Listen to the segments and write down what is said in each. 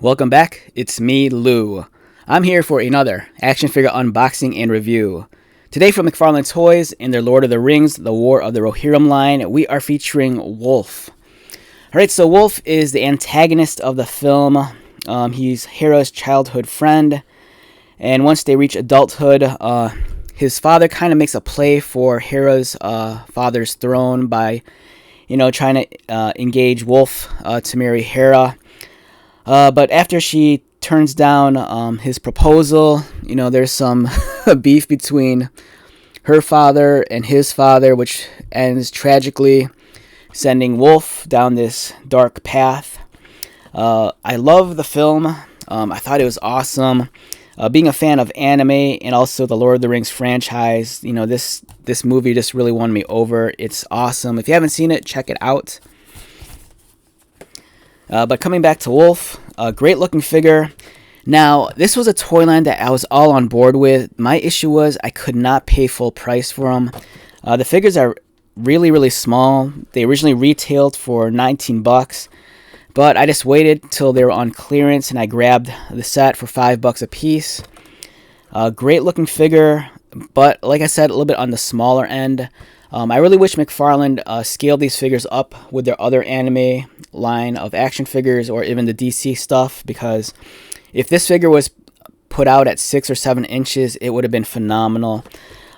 Welcome back, it's me, Lou. I'm here for another action figure unboxing and review. Today from McFarlane Toys in their Lord of the Rings, The War of the Rohirrim line, we are featuring Wulf. Alright, so Wulf is the antagonist of the film. He's Hera's childhood friend, and once they reach adulthood, his father kind of makes a play for Hera's father's throne by, trying to engage Wulf to marry Hera. But after she turns down his proposal, there's some beef between her father and his father, which ends tragically, sending Wulf down this dark path. I love the film. I thought it was awesome. Being a fan of anime and also the Lord of the Rings franchise, this movie just really won me over. It's awesome. If you haven't seen it, check it out. But coming back to Wulf, a great looking figure. Now, this was a toy line that I was all on board with. My issue was I could not pay full price for them. The figures are really, really small. They originally retailed for 19 bucks, but I just waited till they were on clearance and I grabbed the set for $5 a piece. Great looking figure, but like I said, a little bit on the smaller end. I really wish McFarlane scaled these figures up with their other anime line of action figures or even the DC stuff, because if this figure was put out at 6 or 7 inches, it would have been phenomenal.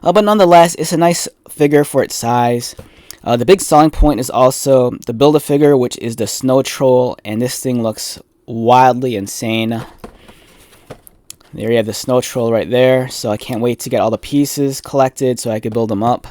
But nonetheless, it's a nice figure for its size. The big selling point is also the Build-A-Figure, which is the Snow Troll, and this thing looks wildly insane. There you have the Snow Troll right there, so I can't wait to get all the pieces collected so I could build them up.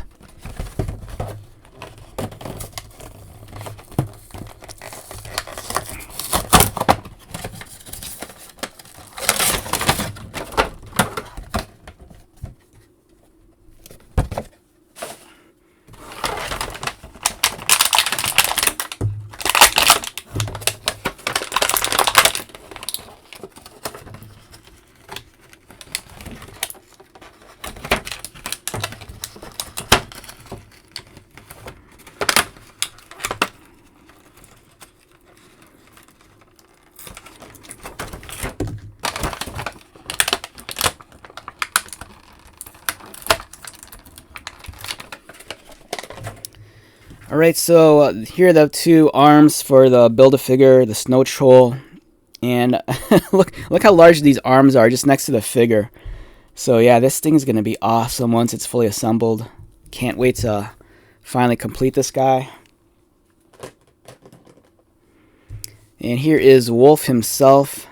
Alright, so here are the two arms for the Build-A-Figure, the Snow Troll, and look how large these arms are just next to the figure. So yeah, this thing's going to be awesome once it's fully assembled. Can't wait to finally complete this guy. And here is Wulf himself.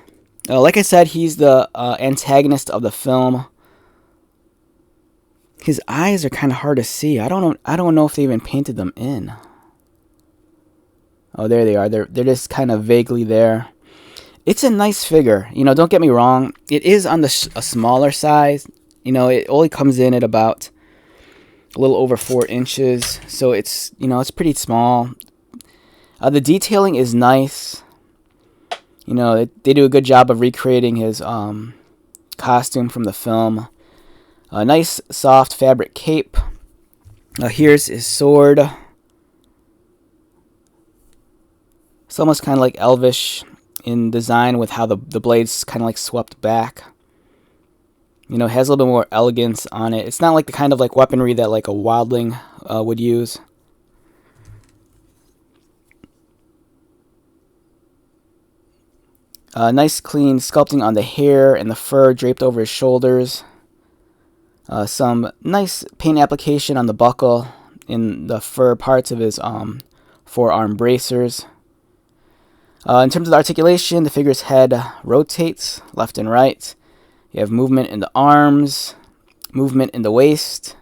Like I said, he's the antagonist of the film. His eyes are kind of hard to see. I don't know if they even painted them in. Oh, there they are. They're just kind of vaguely there. It's a nice figure. Don't get me wrong. It is on a smaller size. It only comes in at about a little over 4 inches. So it's pretty small. The detailing is nice. They do a good job of recreating his costume from the film. A nice soft fabric cape. Here's his sword. It's almost kind of like elvish in design with how the blade's kind of like swept back. It has a little bit more elegance on it. It's not like the kind of like weaponry that like a wildling would use. Nice clean sculpting on the hair and the fur draped over his shoulders. Some nice paint application on the buckle in the fur parts of his forearm bracers. In terms of the articulation, the figure's head rotates left and right. You have movement in the arms, movement in the waist.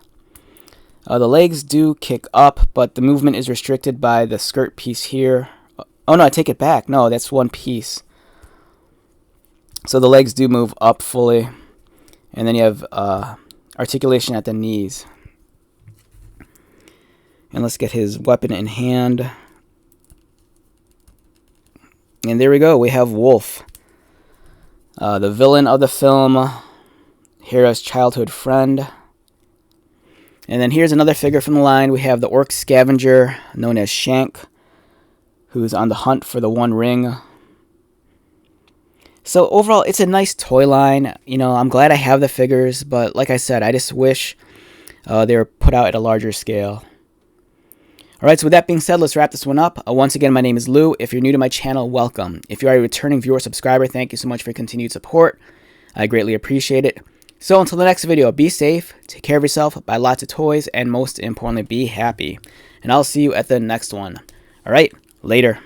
The legs do kick up, but the movement is restricted by the skirt piece here. Oh no, I take it back. No, that's one piece. So the legs do move up fully. And then you have articulation at the knees. And let's get his weapon in hand. And there we go. We have Wulf, the villain of the film, Hera's childhood friend. And then here's another figure from the line. We have the orc scavenger known as Shank, who's on the hunt for the One Ring. So overall, it's a nice toy line. You know, I'm glad I have the figures, but like I said, I just wish they were put out at a larger scale. Alright, so with that being said, let's wrap this one up. Once again, my name is Lou. If you're new to my channel, welcome. If you are a returning viewer or subscriber, thank you so much for your continued support. I greatly appreciate it. So until the next video, be safe, take care of yourself, buy lots of toys, and most importantly, be happy. And I'll see you at the next one. Alright, later.